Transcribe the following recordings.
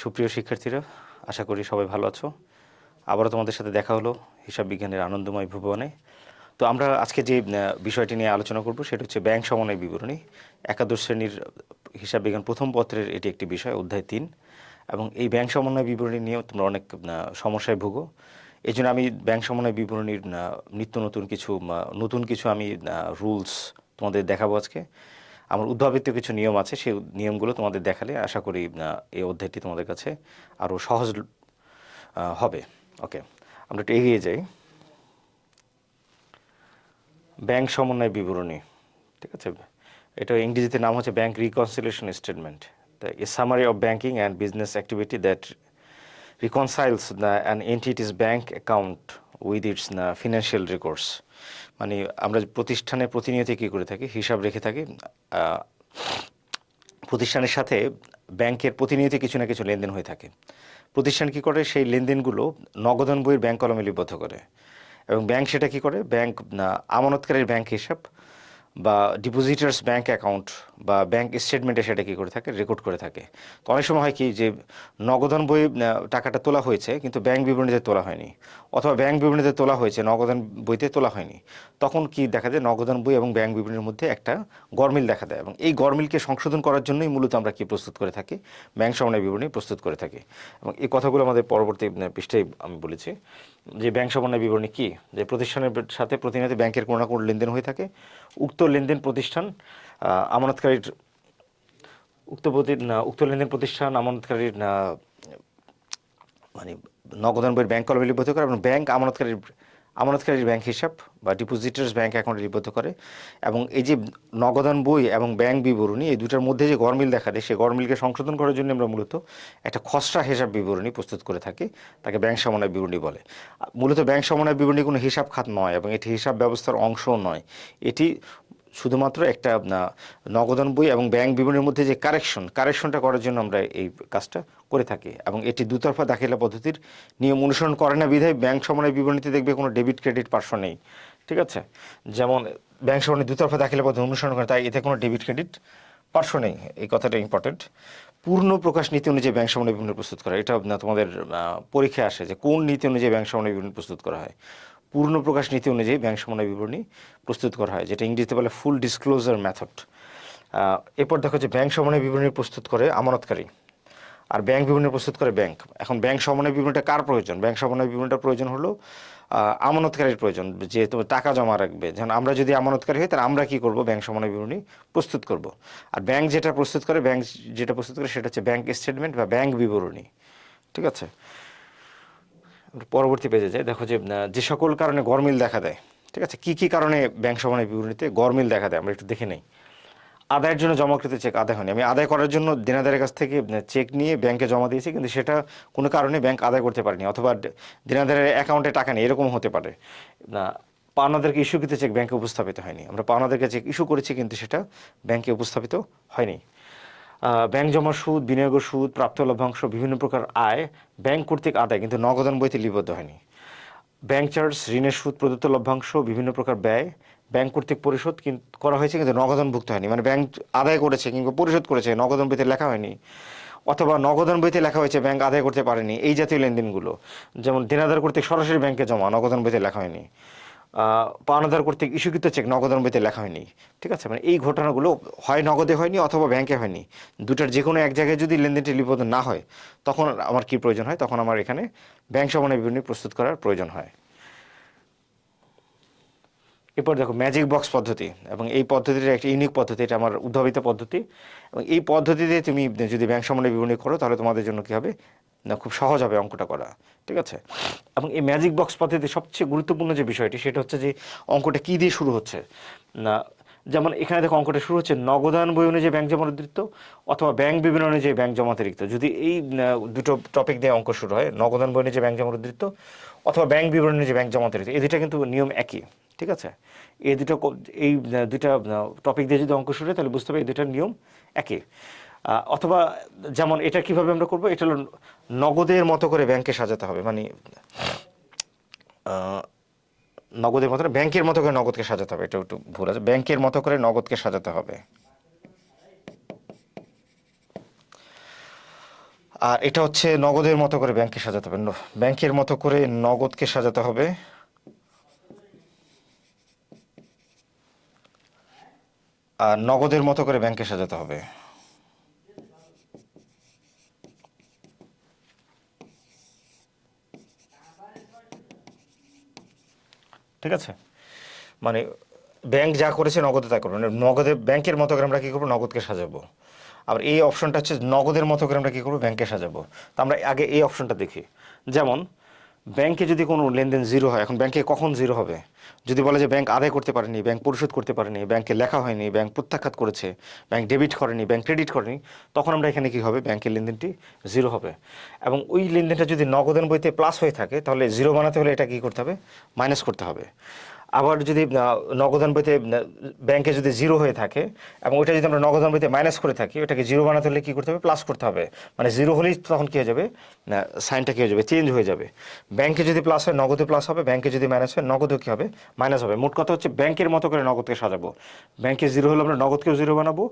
সুপ্রিয় শিক্ষার্থীরা, আশা করি সবাই ভালো আছো। আবারও তোমাদের সাথে দেখা হলো হিসাব বিজ্ঞানের আনন্দময় ভুবনে। তো আমরা আজকে যে বিষয়টি নিয়ে আলোচনা করব সেটা হচ্ছে ব্যাংক সমন্বয় বিবরণী। একাদশ শ্রেণীর হিসাব বিজ্ঞান প্রথম পত্রের এটি একটি বিষয়, অধ্যায় ৩। এবং এই ব্যাংক সমন্বয় বিবরণী নিয়েও তোমরা অনেক সমস্যায় ভুগো। এই জন্য আমি ব্যাংক সমন্বয় বিবরণীর নিত্য নতুন কিছু আমি রুলস তোমাদের দেখাবো আজকে। আমার উদ্ভাবিত কিছু নিয়ম আছে, সেই নিয়মগুলো তোমাদের দেখালে আশা করি এই অধ্যায়টি তোমাদের কাছে আরও সহজ হবে। ওকে, আমরা একটু এগিয়ে যাই। ব্যাংক সমন্বয় বিবরণী, ঠিক আছে, এটা ইংরেজিতে নাম হচ্ছে bank reconciliation statement, the a summary of banking and business activity that reconciles an entity's bank account with its financial records। মানে আমরা প্রতিষ্ঠানে প্রতিনিয়ত কী করে থাকি, হিসাব রেখে থাকি। প্রতিষ্ঠানের সাথে ব্যাংকের প্রতিনিয়ত কিছু না কিছু লেনদেন হয়ে থাকে। প্রতিষ্ঠান কী করে, সেই লেনদেনগুলো নগদান বইয়ের ব্যাংক কলমে লিপিবদ্ধ করে। এবং ব্যাংক সেটা কী করে, ব্যাংক আমানতকারীর ব্যাংক হিসাব বা ডিপোজিটার্স ব্যাংক অ্যাকাউন্ট বা ব্যাংক স্টেটমেন্টে সেটা কী করে থাকে, রেকর্ড করে থাকে। তো অনেক সময় হয় কি যে নগদান বই টাকাটা তোলা হয়েছে কিন্তু ব্যাংক বিবরণীতে তোলা হয়নি, অথবা ব্যাংক বিবরণীতে তোলা হয়েছে নগদান বইতে তোলা হয়নি। তখন কি দেখা যায়, নগদান বই এবং ব্যাংক বিবরণীর মধ্যে একটা গরমিল দেখা দেয়। এবং এই গরমিলকে সংশোধন করার জন্যই মূলত আমরা কি প্রস্তুত করে থাকি, ব্যাংক সমন্বয় বিবরণী প্রস্তুত করে থাকি। এবং এই কথাগুলো আমাদের পরবর্তী পৃষ্ঠায় আমি বলেছি যে ব্যাংক সমন্বয় বিবরণী কি, যে প্রতিষ্ঠানের সাথে প্রতিনিয়ত ব্যাংকের কোনো না কোনো লেনদেন হয়ে থাকে। উক্ত লেনদেন প্রতিষ্ঠান আমানতকারীর উক্ত লেনদেন প্রতিষ্ঠান আমানতকারীর মানে নগদান বইয়ের ব্যাংক কলমে লিপিবদ্ধ করে এবং ব্যাংক আমানতকারীর ব্যাংক হিসাব বা ডিপোজিটার্স ব্যাংক অ্যাকাউন্টে লিপিবদ্ধ করে। এবং এই যে নগদান বই এবং ব্যাংক বিবরণী, এই দুটার মধ্যে যে গরমিল দেখা দেয়, সেই গরমিলকে সংশোধন করার জন্য আমরা মূলত একটা খসড়া হিসাব বিবরণী প্রস্তুত করে থাকি, তাকে ব্যাংক সমন্বয় বিবরণী বলে। মূলত ব্যাংক সমন্বয় বিবরণী কোনো হিসাব খাত নয় এবং এটি হিসাব ব্যবস্থার অংশও নয়। এটি শুধুমাত্র একটা নগদান বই এবং ব্যাংক বিবরণীর মধ্যে যে কারেকশনটা করার জন্য আমরা এই কাজটা করে থাকি। এবং এটি দুতরফা দাখিলা পদ্ধতির নিয়ম অনুসরণ করে না বিধায় ব্যাংক সমন্বয় বিবরণীতে দেখবে কোনো ডেবিট ক্রেডিট পার্শ্ব নেই, ঠিক আছে। যেমন ব্যাংক সমন্বয় দুতরফা দাখিলা পদ্ধতি অনুসরণ করে, তাই এতে কোনো ডেবিট ক্রেডিট পার্শ্ব নেই, এই কথাটা ইম্পর্টেন্ট। পূর্ণ প্রকাশ নীতি অনুযায়ী ব্যাংক সমন্বয় বিবরণী প্রস্তুত করা, এটা তোমাদের পরীক্ষায় আসে যে কোন নীতি অনুযায়ী ব্যাংক সমন্বয় বিবরণী প্রস্তুত করা হয়। পূর্ণ প্রকাশ নীতি অনুযায়ী ব্যাংক সমন্বয় বিবরণী প্রস্তুত করা হয়, যেটা ইংরেজিতে বলে ফুল ডিসক্লোজার মেথড। এরপর দেখো যে ব্যাংক সমন্বয় বিবরণী প্রস্তুত করে আমানতকারী, আর ব্যাংক বিবরণী প্রস্তুত করে ব্যাংক। এখন ব্যাংক সমন্বয় বিবরণীটা কার প্রয়োজন? ব্যাংক সমন্বয় বিবরণীটার প্রয়োজন হলো আমানতকারীর প্রয়োজন, যে তুমি টাকা জমা রাখবে। যেমন আমরা যদি আমানতকারী হই তাহলে আমরা কি করব, ব্যাংক সমন্বয় বিবরণী প্রস্তুত করব। আর ব্যাংক যেটা প্রস্তুত করে সেটা হচ্ছে ব্যাংক স্টেটমেন্ট বা ব্যাংক বিবরণী, ঠিক আছে। পরবর্তী পেজে যায়, দেখো যে সকল কারণে গরমিল দেখা দেয়, ঠিক আছে, কি কি কারণে ব্যাংক সমন্বয় বিবরণীতে গরমিল দেখা দেয় আমরা একটু দেখে নেই। আদায়ের জন্য জমাকৃত চেক আদায় হয়নি, আমি আদায় করার জন্য দেনাদারের কাছ থেকে চেক নিয়ে ব্যাংকে জমা দিয়েছি কিন্তু সেটা কোনো কারণে ব্যাংক আদায় করতে পারেনি, অথবা দেনাদারের অ্যাকাউন্টে টাকা নেই, এরকম হতে পারে না। পাওনাদারকে ইস্যুকৃত চেক ব্যাংকে উপস্থাপিত হয়নি, আমরা পাওনাদারকে চেক ইস্যু করেছি কিন্তু সেটা ব্যাংকে উপস্থাপিত হয়নি। ব্যাংক জমা সুদ, বিনিয়োগের সুদ, প্রাপ্ত লভ্যাংশ, বিভিন্ন প্রকার আয় ব্যাংক কর্তৃক আদায় কিন্তু নগদান বইতে লিপিবদ্ধ হয়নি। ব্যাংক চার্জ, ঋণের সুদ, প্রদত্ত লভ্যাংশ, বিভিন্ন প্রকার ব্যয় ব্যাংক কর্তৃক পরিশোধ করা হয়েছে কিন্তু নগদানভুক্ত হয়নি, মানে ব্যাংক আদায় করেছে কিংবা পরিশোধ করেছে, নগদান বইতে লেখা হয়নি। অথবা নগদান বইতে লেখা হয়েছে, ব্যাংক আদায় করতে পারেনি, এই জাতীয় লেনদেনগুলো। যেমন দেনাদার কর্তৃক সরাসরি ব্যাংকে জমা, নগদান বইতে লেখা হয়নি। পাওনাদার কর্তৃক ইস্যুকৃত চেক নগদান বইতে লেখা হয়নি, ঠিক আছে। মানে এই ঘটনাগুলো হয় নগদে হয়নি অথবা ব্যাংকে হয়নি, দুটার যে কোনো এক জায়গায় যদি লেনদেনটি লিপিবদ্ধ না হয় তখন আমার কি প্রয়োজন হয়, তখন আমার এখানে ব্যাংক সমন্বয় বিবরণী প্রস্তুত করার প্রয়োজন হয়। এরপর দেখো ম্যাজিক বক্স পদ্ধতি, এবং এই পদ্ধতিটা একটা ইউনিক পদ্ধতি, এটা আমার উদ্ভাবিত পদ্ধতি। এবং এই পদ্ধতিতে তুমি যদি ব্যাংক সমন্বয় বিবরণী করো তাহলে তোমাদের জন্য কী হবে না, খুব সহজ হবে অঙ্কটা করা, ঠিক আছে। এবং এই ম্যাজিক বক্স পদ্ধতিতে সবচেয়ে গুরুত্বপূর্ণ যে বিষয়টি সেটা হচ্ছে যে অঙ্কটা কী দিয়ে শুরু হচ্ছে না। যেমন এখানে দেখো অঙ্কটা শুরু হচ্ছে নগদান বই অনুযায়ী ব্যাংক জমা অতিরিক্ত অথবা ব্যাংক বিবরণী অনুযায়ী ব্যাংক জমা অতিরিক্ত। যদি এই দুটো টপিক দিয়ে অঙ্ক শুরু হয়, নগদান বই অনুযায়ী ব্যাংক জমা অতিরিক্ত অথবা ব্যাংক বিবরণী অনুযায়ী ব্যাংক জমা অতিরিক্ত, এই দুটা কিন্তু নিয়ম একই, ঠিক আছে। এই দুটা টপিক দিয়ে যদি অঙ্ক শুরু হয় তাহলে বুঝতে হবে এই দুটার নিয়ম একই। অথবা যেমন এটা কিভাবে আমরা করবো, এটা হলো নগদের মতো করে ব্যাংকে সাজাতে হবে, মানে নগদের মতো ব্যাংকের মতো করে নগদকে সাজাতে হবে, এটা একটু ভুল আছে, ব্যাংকের মতো করে নগদকে সাজাতে হবে। আর এটা হচ্ছে নগদের মতো করে ব্যাংককে সাজাতে হবে, ব্যাংকের মতো করে নগদকে সাজাতে হবে। আর নগদের মতো করে ব্যাংকে সাজাতে হবে। ঠিক আছে, মানে ব্যাংক যা করেছে নগদে তা করবো, মানে নগদে ব্যাংকের মতো করে আমরা কী করবো, নগদকে সাজাবো। আবার এই অপশনটা হচ্ছে নগদের মতো করে আমরা কী করবো, ব্যাংকে সাজাবো। তো আমরা আগে এই অপশনটা দেখি। যেমন ব্যাংকে যদি কোনো লেনদেন জিরো হয়, এখন ব্যাংকে কখন জিরো হবে? যদি বলে যে ব্যাংক আদায় করতে পারেনি, ব্যাংক পরিশোধ করতে পারেনি, ব্যাংকে লেখা হয়নি, ব্যাংক প্রত্যাখ্যাত করেছে, ব্যাংক ডেবিট করেনি, ব্যাংক ক্রেডিট করেনি, তখন আমরা এখানে কী হবে, ব্যাংকের লেনদেনটি জিরো হবে। এবং ওই লেনদেনটা যদি নগদান বইতে প্লাস হয়ে থাকে, তাহলে জিরো বানাতে হলে এটা কী করতে হবে, মাইনাস করতে হবে। আবার যদি নগদান বইতে ব্যাংকে যদি জিরো হয়ে থাকে এবং ওইটা যদি আমরা নগদান বইতে মাইনাস করে থাকি, ওটাকে জিরো বানাতে হলে কী করতে হবে, প্লাস করতে হবে। মানে জিরো হলেই তখন কী হয়ে যাবে, না সাইনটা কী হয়ে যাবে, চেঞ্জ হয়ে যাবে। ব্যাংকে যদি প্লাস হয় নগদে প্লাস হবে, ব্যাংকে যদি মাইনাস হয় নগদেও কী হবে, মাইনাস হবে। মোট কথা হচ্ছে ব্যাংকের মতো করে নগদকে সাজাবো। ব্যাংকে জিরো হলে আমরা নগদকেও জিরো বানাবো,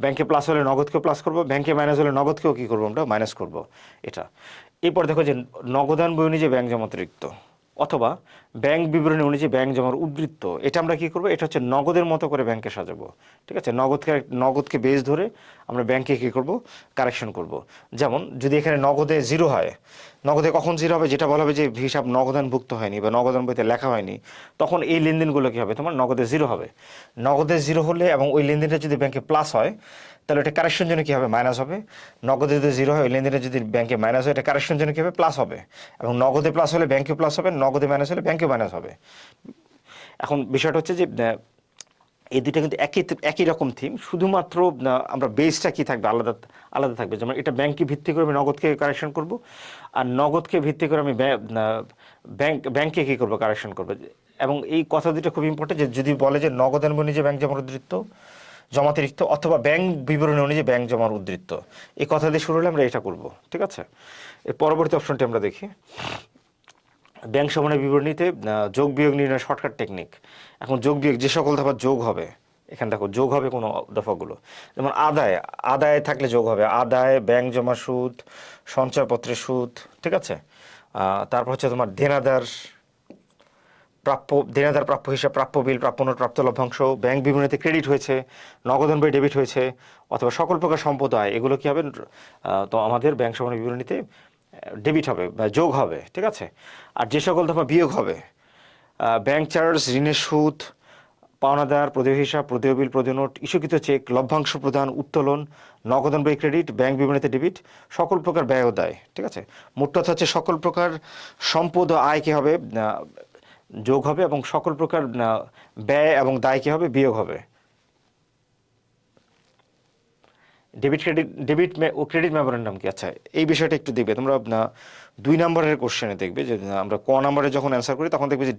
ব্যাংকে প্লাস হলে নগদকেও প্লাস করবো, ব্যাংকে মাইনাস হলে নগদকেও কী করবো, আমরা মাইনাস করবো। এটা এরপর দেখো যে নগদান বই অনুযায়ী ব্যাংক জমা অতিরিক্ত, অথবা ব্যাংক বিবরণী অনুযায়ী ব্যাংক জমার উদ্ধৃত্ত, এটা আমরা কী করবো, এটা হচ্ছে নগদের মতো করে ব্যাংকে সাজাবো। ঠিক আছে, নগদকে বেস ধরে আমরা ব্যাংকে কী করবো, কারেকশন করব। যেমন যদি এখানে নগদে জিরো হয়, নগদে কখন জিরো হবে, যেটা বলা হবে যে হিসাব নগদানভুক্ত হয়নি বা নগদান বইতে লেখা হয়নি, তখন এই লেনদেনগুলো কী হবে, তোমার নগদে জিরো হবে। নগদে জিরো হলে এবং ওই লেনদেনটা যদি ব্যাংকে প্লাস হয়, তাহলে এটা কারেকশন জন্য কী হবে, মাইনাস হবে। নগদে যদি জিরো হয়, লেনদেনটা যদি ব্যাংকে মাইনাস হয়, এটা কারেকশন জন্য কী হবে, প্লাস হবে। এবং নগদে প্লাস হলে ব্যাংকে প্লাস হবে, নগদে মাইনাস হলে ব্যাংকে মাইনাস হবে। এখন বিষয়টা হচ্ছে যে এই দুইটা কিন্তু একই রকম থিম, শুধুমাত্র আমরা বেসটা কি থাকবে, আলাদা আলাদা থাকবে। যেমন এটা ব্যাংককে ভিত্তি করে আমি নগদকে কারেকশন করব, আর নগদকে ভিত্তি করে আমি ব্যাংকে কী করবো, কারেকশন করবো। এবং এই কথা দুটো খুব ইম্পর্টেন্ট, যে যদি বলে যে নগদান অনুযায়ী ব্যাংক জমার উদ্ধৃত্ত জমাতিরিক্ত, অথবা ব্যাংক বিবরণী অনুযায়ী ব্যাংক জমার উদ্ধৃত্ত, এই কথা দিয়ে শুরু হলে আমরা এটা করব। ঠিক আছে, এর পরবর্তী অপশনটি আমরা দেখি। ব্যাংক সমন্বয় বিবরণীতে যোগ বিয়োগ নির্ণয় শর্টকাট টেকনিক। এখন যোগ বিয়োগ যে সকল দফা যোগ হবে, এখানে দেখো যোগ হবে কোনো দফাগুলো, যেমন আদায় থাকলে যোগ হবে আদায়, ব্যাংক জমা সুদ, সঞ্চয়পত্রের সুদ। ঠিক আছে, তারপর হচ্ছে তোমার দেনাদার প্রাপ্য হিসাব, প্রাপ্য বিল, প্রাপ্য নোট, প্রাপ্ত লভ্যাংশ, ব্যাংক বিবরণীতে ক্রেডিট হয়েছে, নগদান বই ডেবিট হয়েছে, অথবা সকল প্রকার সম্পদ আয়, এগুলো কী হবে, তো আমাদের ব্যাংক সমন্বয় বিবরণীতে ডেবিট হবে বা যোগ হবে। ঠিক আছে, আর যে সকল দফা বিয়োগ হবে, ব্যাংক চার্জ, ঋণের সুদ, পাওনাদার, প্রদেয় হিসাব, প্রদেয় বিল, প্রদেয় নোট, ইস্যুকৃত চেক, লভ্যাংশ প্রদান, উত্তোলন, নগদান বই ক্রেডিট, ব্যাংক বিবরণীতে ডেবিট, সকল প্রকার ব্যয় ও দায়। ঠিক আছে, মোট কথা হচ্ছে সকল প্রকার সম্পদ ও আয় কী হবে, যোগ হবে, এবং সকল প্রকার ব্যয় এবং দায় কী হবে, বিয়োগ হবে। ডেবিট ও ক্রেডিট মেমোরেন্ডাম কি, আচ্ছা এই বিষয়টা একটু দেখবে তোমরা 2 নম্বরের কোশ্চেনে দেখবে, যে আমরা ক নম্বরে যখন অ্যান্সার করি তখন দেখবে যে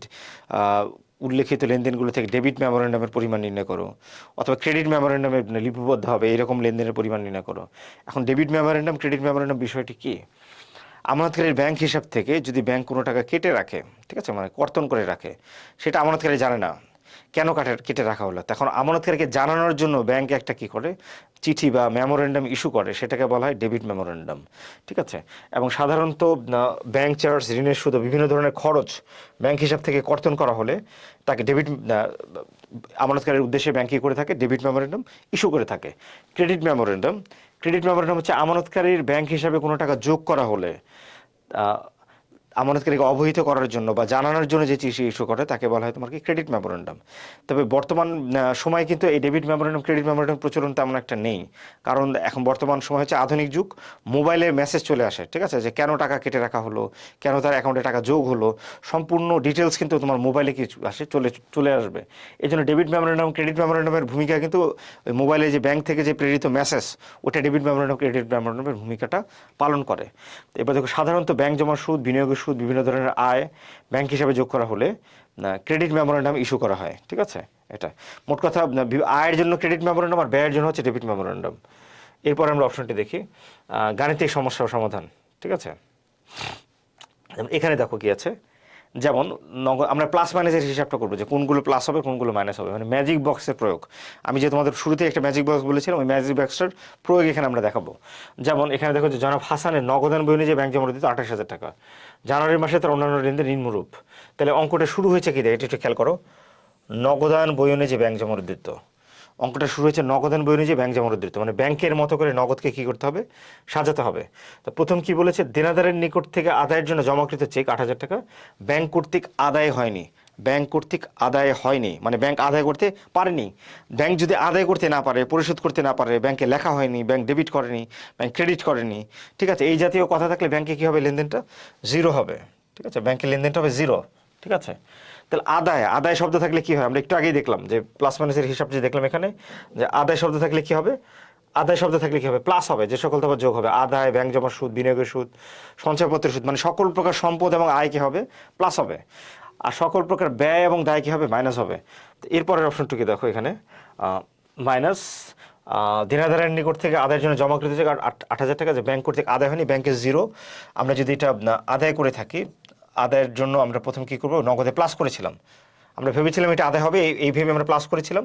উল্লেখিত লেনদেনগুলো থেকে ডেবিট মেমোরেন্ডামের পরিমাণ নির্ণয় করো, অথবা ক্রেডিট মেমোরেন্ডামে লিপিবদ্ধ হবে এইরকম লেনদেনের পরিমাণ নির্ণয় করো। এখন ডেবিট মেমোরেন্ডাম, ক্রেডিট মেমোরেন্ডাম বিষয়টি কি? আমানতকারীর ব্যাংক হিসাব থেকে যদি ব্যাংক কোনো টাকা কেটে রাখে, ঠিক আছে, মানে কর্তন করে রাখে, সেটা আমানতকারী জানে না কেন কেটে রাখা হলো, তখন আমানতকারীকে জানানোর জন্য ব্যাংক একটা কি করে, চিঠি বা মেমোরেন্ডাম ইস্যু করে, সেটাকে বলা হয় ডেবিট মেমোরেন্ডাম। ঠিক আছে, এবং সাধারণত ব্যাংক চার্জ, ঋণের সুদ, বিভিন্ন ধরনের খরচ ব্যাংক হিসাব থেকে কর্তন করা হলে তাকে আমানতকারীর উদ্দেশ্যে ব্যাংক কী করে থাকে, ডেবিট মেমোরেন্ডাম ইস্যু করে থাকে। ক্রেডিট মেমোরেন্ডাম হচ্ছে আমানতকারীর ব্যাংক হিসাবে কোনো টাকা যোগ করা হলে আমানতকারীকে অবহিত করার জন্য বা জানানোর জন্য যে চিঠি ইস্যু করে তাকে বলা হয় তোমার কি, ক্রেডিট মেমোরেন্ডাম। তবে বর্তমান সময়ে কিন্তু এই ডেবিট মেমোরেন্ডাম, ক্রেডিট মেমোরেন্ডাম প্রচলন তেমন একটা নেই, কারণ এখন বর্তমান সময় হচ্ছে আধুনিক যুগ, মোবাইলে মেসেজ চলে আসে। ঠিক আছে, যে কেন টাকা কেটে রাখা হলো, কেন তার অ্যাকাউন্টে টাকা যোগ হলো, সম্পূর্ণ ডিটেলস কিন্তু তোমার মোবাইলে কি আসে, চলে আসবে। এই জন্য ডেবিট মেমোরেন্ডাম, ক্রেডিট মেমোরেন্ডামের ভূমিকা কিন্তু ওই মোবাইলে যে ব্যাংক থেকে যে প্রেরিত মেসেজ, ওটা ডেবিট মেমোরেন্ডাম, ক্রেডিট মেমোরেন্ডামের ভূমিকাটা পালন করে। এবার দেখো, সাধারণত ব্যাংক জমার সুদ, বিনিয়োগের সুদ, বিভিন্ন ধরনের আয় ব্যাংক হিসাবে যোগ করা হলে ক্রেডিট মেমোরেন্ডাম ইস্যু করা হয়। ঠিক আছে, এটা মোট কথা আয়ের জন্য ক্রেডিট মেমোরেন্ডাম আর ব্যয়ের জন্য হচ্ছে ডেবিট মেমোরেন্ডাম। এরপর আমরা অপশনটি দেখি, গাণিতিক সমস্যা সমাধান। ঠিক আছে, এখানে দেখো কি আছে, যেমন আমরা প্লাস মাইনাসের হিসাবটা করবো যে কোনগুলো প্লাস হবে কোনগুলো মাইনাস হবে, মানে ম্যাজিক বক্সের প্রয়োগ। আমি যে তোমাদের শুরুতে একটা ম্যাজিক বক্স বলেছিলাম, ওই ম্যাজিক বক্সটার প্রয়োগ এখানে আমরা দেখাবো। যেমন এখানে দেখো যে জনাব হাসানের নগদান বই অনুযায়ী ব্যাংক জমা দিত 28,000 টাকা, জানুয়ারি মাসে তার অন্যান্য ঋণের নিম্নরূপ। তাহলে অঙ্কটা শুরু হয়েছে কি দিয়ে, এটা একটু খেয়াল করো। নগদান বই অনুযায়ী ব্যাংক জমা দিত, অঙ্কটা শুরু হয়েছে নগদান বই অনুযায়ী ব্যাংক জমা দিত, মানে ব্যাংকের মতো করে নগদকে কি করতে হবে, সাজাতে হবে। তো প্রথম কি বলেছে, দেনাদারের নিকট থেকে আদায়ের জন্য জমাকৃত চেক 8,000 টাকা ব্যাংক কর্তৃক আদায় হয়নি। ব্যাংক কর্তৃক আদায় হয়নি মানে ব্যাংক আদায় করতে পারেনি। ব্যাংক যদি আদায় করতে না পারে, পরিশোধ করতে না পারে, ব্যাংকে লেখা হয়নি, ব্যাংক ডেবিট করেনি, ব্যাংক ক্রেডিট করেনি, ঠিক আছে, এই জাতীয় কথা থাকলে ব্যাংকে কী হবে, লেনদেনটা জিরো হবে। ঠিক আছে, ব্যাংকের লেনদেনটা হবে জিরো। ঠিক আছে, তাহলে আদায়, আদায় শব্দ থাকলে কি হয়, আমরা একটু আগেই দেখলাম যে প্লাস মাইনাসের হিসাব যে দেখলাম এখানে, যে আদায় শব্দ থাকলে কি হবে, আদায় শব্দ থাকলে কি হবে, প্লাস হবে, যে সকল তারপর যোগ হবে, আদায়, ব্যাংক জমার সুদ, বিনিয়োগের সুদ, সঞ্চয়পত্রের সুদ, মানে সকল প্রকার সম্পদ এবং আয় কি হবে, প্লাস হবে। আর সকল প্রকার ব্যয় এবং দায় কি হবে, মাইনাস হবে। তো এরপরের অপশনটু কি দেখো এখানে, মাইনাস দেনাদারের নিকট থেকে আদায়ের জন্য জমাকৃত থেকে 8,000 টাকা, যে ব্যাংক কর্তৃক আদায় হয়নি, ব্যাংকে জিরো। আমরা যদি এটা আদায় করে থাকি, আদায়ের জন্য আমরা প্রথম কী করবো, নগদে প্লাস করেছিলাম, আমরা ভেবেছিলাম এটা আদায় হবে, এই ভেবে আমরা প্লাস করেছিলাম।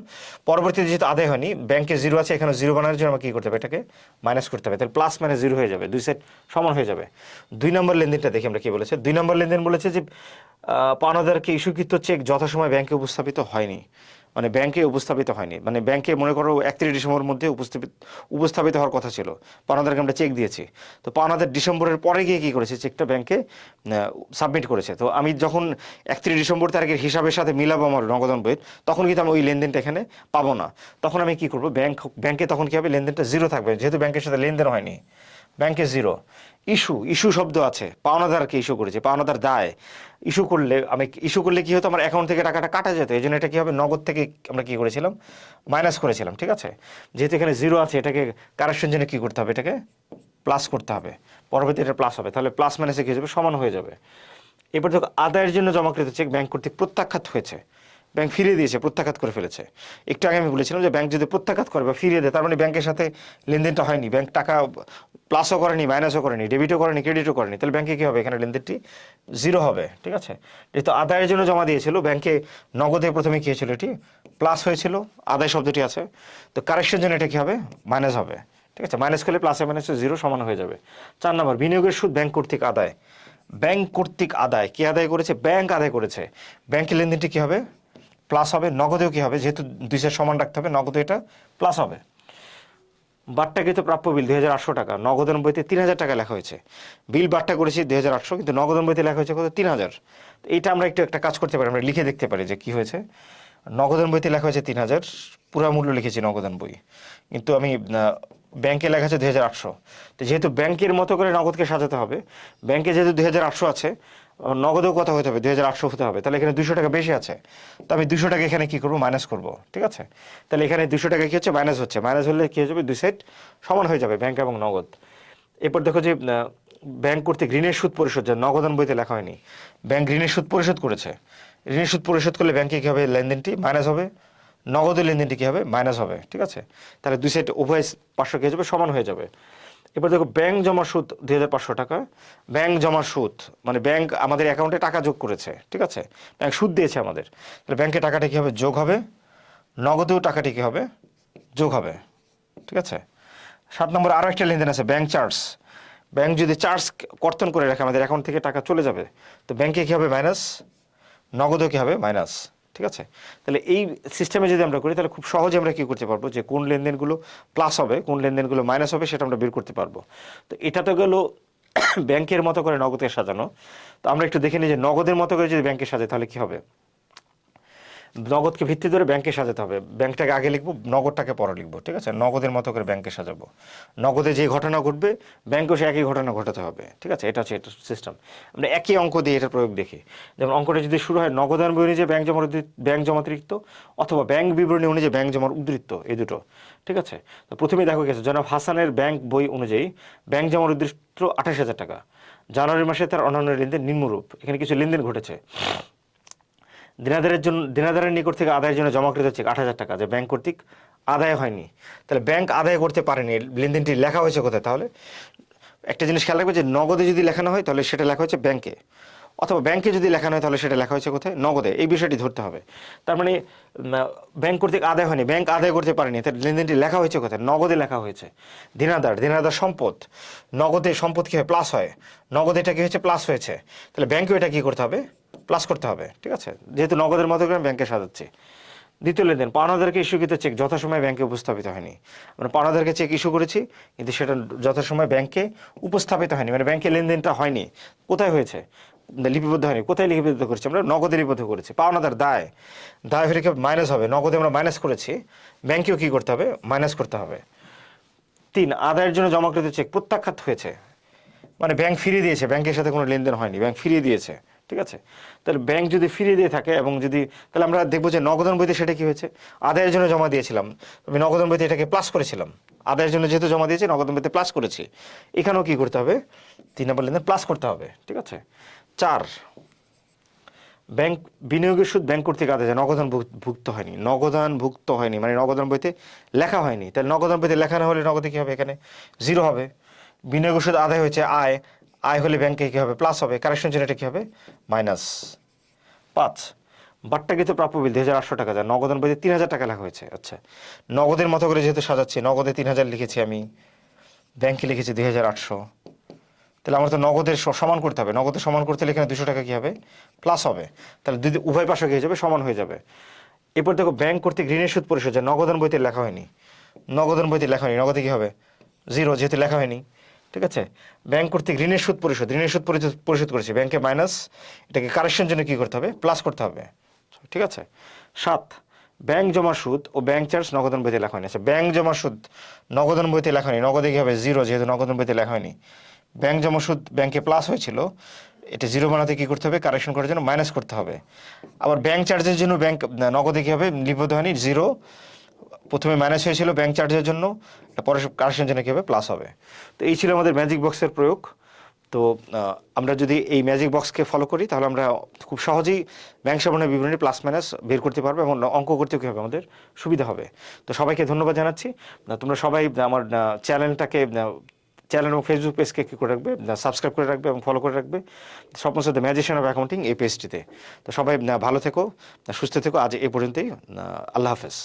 পরবর্তীতে যেহেতু আদায় হয়নি, ব্যাংকে জিরো আছে, এখানে জিরো বানানোর জন্য আমরা কী করতে হবে, এটাকে মাইনাস করতে হবে, তাহলে প্লাস মাইনাস জিরো হয়ে যাবে, দুই সেট সমান হয়ে যাবে। 2 নম্বর লেনদেনটা দেখি আমরা কী বলেছে। 2 নম্বর লেনদেন বলেছে যে পাওনাদারকে ইস্যুকৃত চেক যথাসময়ে ব্যাংকে উপস্থাপিত হয়নি, মানে ব্যাংকে উপস্থাপিত হয়নি, মানে ব্যাংকে মনে করো 31 ডিসেম্বরের মধ্যে উপস্থাপিত হওয়ার কথা ছিল, পাওনাদারকে আমরা চেক দিয়েছি, তো পাওনাদার ডিসেম্বরের পরে গিয়ে কী করেছে, চেকটা ব্যাংকে সাবমিট করেছে। তো আমি যখন 31 ডিসেম্বর তারিখের হিসাবের সাথে মিলাবো আমার নগদান বইয়ের, তখন কিন্তু আমি ওই লেনদেনটা এখানে পাবো না। তখন আমি কী করবো, ব্যাংকে তখন কী হবে, লেনদেনটা জিরো থাকবে, যেহেতু ব্যাংকের সাথে লেনদেন হয়নি, ব্যাংকে জিরো। ইস্যু শব্দ আছে, পাওনাদারকে ইস্যু করেছে, পাওনাদার দায়, ইস্যু করলে কি হতো, আমার অ্যাকাউন্ট থেকে টাকাটা কাটা যেত, এই জন্য এটা কি হবে, নগদ থেকে আমরা কি করেছিলাম, মাইনাস করেছিলাম। ঠিক আছে, যেহেতু এখানে জিরো আছে, এটাকে কারেকশন জন্য কি করতে হবে, এটাকে প্লাস করতে হবে, পরবর্তী এটা প্লাস হবে, তাহলে প্লাস মাইনাসে কি হয়ে যাবে, সমান হয়ে যাবে। এরপর দেখো আদায়ের জন্য জমাকৃত চেক ব্যাংক কর্তৃক প্রত্যাখ্যাত হয়েছে, ব্যাংক ফিরিয়ে দিয়েছে, প্রত্যাখ্যাত করে ফেলেছে। একটু আগে আমি বলেছিলাম যে ব্যাংক যদি প্রত্যাখ্যাত করে বা ফিরিয়ে দেয়, তার মানে ব্যাংকের সাথে লেনদেনটা হয়নি, ব্যাংক টাকা প্লাসও করেনি, মাইনাসও করেনি, ডেবিটও করেনি, ক্রেডিটও করেনি, তাহলে ব্যাংকে কী হবে, এখানে লেনদেনটি জিরো হবে। ঠিক আছে, যেহেতু আদায়ের জন্য জমা দিয়েছিল, ব্যাংকে নগদে প্রথমে কী হয়েছিল, এটি প্লাস হয়েছিল, আদায় শব্দটি আছে, তো কারেকশন জন্য এটা কী হবে, মাইনাস হবে। ঠিক আছে, মাইনাস করলে প্লাসে মাইনাসে জিরো সমান হয়ে যাবে। 4 নম্বর, বিনিয়োগের সুদ ব্যাংক কর্তৃক আদায়। ব্যাংক কর্তৃক আদায়, কে আদায় করেছে, ব্যাংক আদায় করেছে, ব্যাংকের লেনদেনটি কী হবে, প্লাস হবে। নগদেও কী হবে, যেহেতু দুই সেট সমান রাখতে হবে, নগদে এটা প্লাস হবে। বাট্টাকৃত প্রাপ্য বিল 2,800 টাকা, নগদান বইতে 3,000 টাকা লেখা হয়েছে, বিল বাট্টা করেছি 2,800, কিন্তু নগদান বইতে লেখা হয়েছে কত, 3,000। এইটা আমরা একটা কাজ করতে পারি, আমরা লিখে দেখতে পারি যে কী হয়েছে। নগদান বইতে লেখা হয়েছে 3,000, পুরা মূল্য লিখেছি নগদান বই, কিন্তু আমি ব্যাংকে লেখা আছে 2,800। তো যেহেতু ব্যাংকের মতো করে নগদকে সাজাতে হবে, ব্যাংকে যেহেতু 2,800 আছে, নগদেও কত হতে হবে, 2,800 হতে হবে, তাহলে এখানে 200 টাকা বেশি আছে, তো আমি 200 টাকা এখানে কী করবো, মাইনাস করবো। ঠিক আছে, তাহলে এখানে 200 টাকা কী হচ্ছে, মাইনাস হচ্ছে, মাইনাস হলে কী হয়ে যাবে, দুই সাইড সমান হয়ে যাবে, ব্যাংক এবং নগদ। এরপর দেখো যে ব্যাংক কর্তৃক ঋণের সুদ পরিশোধ, যা নগদান বইতে লেখা হয়নি, ব্যাংক ঋণের সুদ পরিশোধ করেছে, ঋণের সুদ পরিশোধ করলে ব্যাংকে কী হবে, লেনদেনটি মাইনাস হবে, নগদের লেনদেনটি কী হবে, মাইনাস হবে। ঠিক আছে, তাহলে দুই সাইড উভয় পার্শ্ব কী হয়ে যাবে, সমান হয়ে যাবে। এবার দেখো ব্যাংক জমার সুদ 2,500 টাকা, ব্যাংক জমার সুদ মানে ব্যাংক আমাদের অ্যাকাউন্টে টাকা যোগ করেছে। ঠিক আছে, ব্যাংক সুদ দিয়েছে আমাদের, তাহলে ব্যাংকে টাকাটা কী হবে, যোগ হবে, নগদেও টাকাটি কী হবে, যোগ হবে। ঠিক আছে, 7 নম্বর আরও একটা লেনদেন আছে, ব্যাংক চার্জ। ব্যাংক যদি চার্জ কর্তন করে রাখে, আমাদের অ্যাকাউন্ট থেকে টাকা চলে যাবে, তো ব্যাংকে কী হবে, মাইনাস, নগদেও কী হবে, মাইনাস। ঠিক আছে, তাহলে এই সিস্টেমে যদি আমরা করি, তাহলে খুব সহজে আমরা কী করতে পারবো, যে কোন লেনদেনগুলো প্লাস হবে, কোন লেনদেনগুলো মাইনাস হবে, সেটা আমরা বের করতে পারবো। তো এটা তো গেল ব্যাংকের মতো করে নগদে সাজানো। তো আমরা একটু দেখে নিই যে নগদের মতো করে যদি ব্যাংকে সাজাই, তাহলে কী হবে, নগদকে ভিত্তি ধরে ব্যাংকে সাজাতে হবে, ব্যাংকটাকে আগে লিখবো, নগদটাকে পরে লিখবো। ঠিক আছে, নগদের মতো করে ব্যাংকে সাজাবো, নগদে যে ঘটনা ঘটবে ব্যাংকেও সে একই ঘটনা ঘটাতে হবে। ঠিক আছে, এটা হচ্ছে এটা সিস্টেম। আমরা একই অঙ্ক দিয়ে এটার প্রয়োগ দেখি, যেমন অঙ্কটা যদি শুরু হয় নগদান বই অনুযায়ী ব্যাংক জমাতিরিক্ত, অথবা ব্যাংক বিবরণী অনুযায়ী ব্যাংক জমার উদ্ধৃত্ত, এই দুটো। ঠিক আছে, তো প্রথমেই দেখো গেছে জনাব হাসানের ব্যাংক বই অনুযায়ী ব্যাংক জমার উদ্ধৃত্ত 28,000 টাকা, জানুয়ারি মাসে তার অন্যান্য লেনদেন নিম্নরূপ, এখানে কিছু লেনদেন ঘটেছে। দেনাদারের নিকট থেকে আদায়ের জন্য জমাকৃত চেক 8,000 টাকা, যে ব্যাংক কর্তৃক আদায় হয়নি, তাহলে ব্যাংক আদায় করতে পারেনি, লেনদেনটি লেখা হয়েছে কোথায়, তাহলে একটা জিনিস খেয়াল রাখবে যে নগদে যদি লেখানো হয়, তাহলে সেটা লেখা হয়েছে ব্যাংকে, অথবা ব্যাংকে যদি লেখানো হয় তাহলে সেটা লেখা হয়েছে কোথায়, নগদে। এই বিষয়টি ধরতে হবে। তার মানে ব্যাংক কর্তৃক আদায় হয়নি, ব্যাংক আদায় করতে পারেনি, তার লেনদেনটি লেখা হয়েছে কোথায়, নগদে লেখা হয়েছে। দেনাদার, দেনাদার সম্পদ, নগদে সম্পদ কী হয়, প্লাস হয়, নগদে এটা কী হয়েছে, প্লাস হয়েছে, তাহলে ব্যাংকেও এটা কী করতে হবে, প্লাস করতে হবে। ঠিক আছে, যেহেতু নগদের মতো করে ব্যাংকে সাজাচ্ছি। দ্বিতীয় লেনদেন, পাওনাদারকে ইস্যুকৃত চেক যথাসময়ে ব্যাংকে উপস্থাপিত হয়নি। মানে পাওনাদারকে চেক ইস্যু করেছি কিন্তু সেটা যথাসময়ে ব্যাংকে উপস্থাপিত হয়নি, মানে ব্যাংকে লেনদেনটা হয়নি। কোথায় হয়েছে, লিপিবদ্ধ হয়নি। কোথায় লিপিবদ্ধ করেছি আমরা, নগদে লিপিবদ্ধ করেছি। পাওনাদার দায়, দায় হলে কি মাইনাস হবে, নগদে আমরা মাইনাস করেছি, ব্যাংকেও কি করতে হবে, মাইনাস করতে হবে। 3, আদায়ের জন্য জমাকৃত চেক প্রত্যাখ্যাত হয়েছে, মানে ব্যাংক ফিরিয়ে দিয়েছে, ব্যাংকের সাথে কোনো লেনদেন হয়নি, ব্যাংক ফিরিয়ে দিয়েছে। ঠিক আছে, তাহলে ব্যাংক যদি ফিরিয়ে দিয়ে থাকে এবং যদি, তাহলে আমরা দেখবো যে নগদান বইতে সেটা কি হয়েছে, আদায়ের জন্য জমা দিয়েছিলাম, আমি নগদান বইতে এটাকে প্লাস করেছিলাম, আদায়ের জন্য যেহেতু জমা দিয়েছি নগদান বইতে প্লাস করেছি, এখানেও কি করতে হবে, 3 নম্বর লেনদেন প্লাস করতে হবে। ঠিক আছে। 4, ব্যাংক বিনিয়োগের সুদ ব্যাংক কর্তৃক আদায়, নগদান ভুক্ত হয়নি, নগদান ভুক্ত হয়নি মানে নগদান বইতে লেখা হয়নি, তাহলে নগদান বইতে লেখা না হলে নগদে কী হবে, এখানে 0 হবে। বিনিয়োগের সুদ আদায় হয়েছে আয়, আয় হলে ব্যাংকে কী হবে, প্লাস হবে, কারেকশন জন্য এটা কী হবে, মাইনাস। 5, বাট্টাকৃত প্রাপ্য বিল 2800 টাকা, যা নগদান বইতে 3000 টাকা লেখা হয়েছে। আচ্ছা, নগদের মতো করে যেহেতু সাজাচ্ছি, নগদে 3000 লিখেছি আমি, ব্যাংকে লিখেছি 2800, তাহলে আমার তো নগদের সমান করতে হবে, নগদের সমান করতে হলে এখানে 200 টাকা কী হবে, প্লাস হবে, তাহলে যদি উভয় পাশে কী হয়ে যাবে, সমান হয়ে যাবে। এরপর দেখো ব্যাংক কর্তৃক ঋণের সুদ পরিশোধ, যা নগদান বইতে লেখা হয়নি, নগদান বইতে লেখা হয়নি, নগদে কী হবে, 0 যেহেতু লেখা হয়নি। ঠিক আছে, ব্যাংক কর্তৃক ঋণের সুদ পরিশোধ, ঋণের সুদ পরিশোধ করেছে, ব্যাংকে মাইনাস, এটাকে কারেকশন জন্য কী করতে হবে, প্লাস করতে হবে। ঠিক আছে। 7, ব্যাংক জমা সুদ ও ব্যাংক চার্জ নগদান বইতে লেখা হয়নি। আচ্ছা, ব্যাংক জমা সুদ নগদান বইতে লেখা হয়নি, নগদে কী হবে, 0 যেহেতু নগদান বইতে লেখা হয়নি। ব্যাংক জমা সুদ ব্যাংকে প্লাস হয়েছিল, এটা 0 বানাতে কী করতে হবে, কারেকশন করার জন্য মাইনাস করতে হবে। আবার ব্যাংক চার্জের জন্য ব্যাংক নগদে কী হবে, লিপিবদ্ধ হয়নি, 0, প্রথমে মাইনাস হয়েছিল ব্যাংক চার্জের জন্য, পরে কারেকশন জন্য কী হবে, প্লাস হবে। তো এই ছিল আমাদের ম্যাজিক বক্সের প্রয়োগ। তো আমরা যদি এই ম্যাজিক বক্সকে ফলো করি তাহলে আমরা খুব সহজেই ব্যাংক সাবরণের বিবরণী প্লাস মাইনাস বের করতে পারবো এবং অঙ্ক করতেও কী হবে, আমাদের সুবিধা হবে। তো সবাইকে ধন্যবাদ জানাচ্ছি। তোমরা সবাই আমার চ্যানেলটাকে, চ্যানেল এবং ফেসবুক পেজকে কী করে রাখবে, সাবস্ক্রাইব করে রাখবে এবং ফলো করে রাখবে, স্বপ্ন দ্য ম্যাজিশিয়ান অফ অ্যাকাউন্টিং এই পেজটিতে। তো সবাই ভালো থেকো, সুস্থ থেকো। আজ এই পর্যন্তই, আল্লাহ হাফেজ।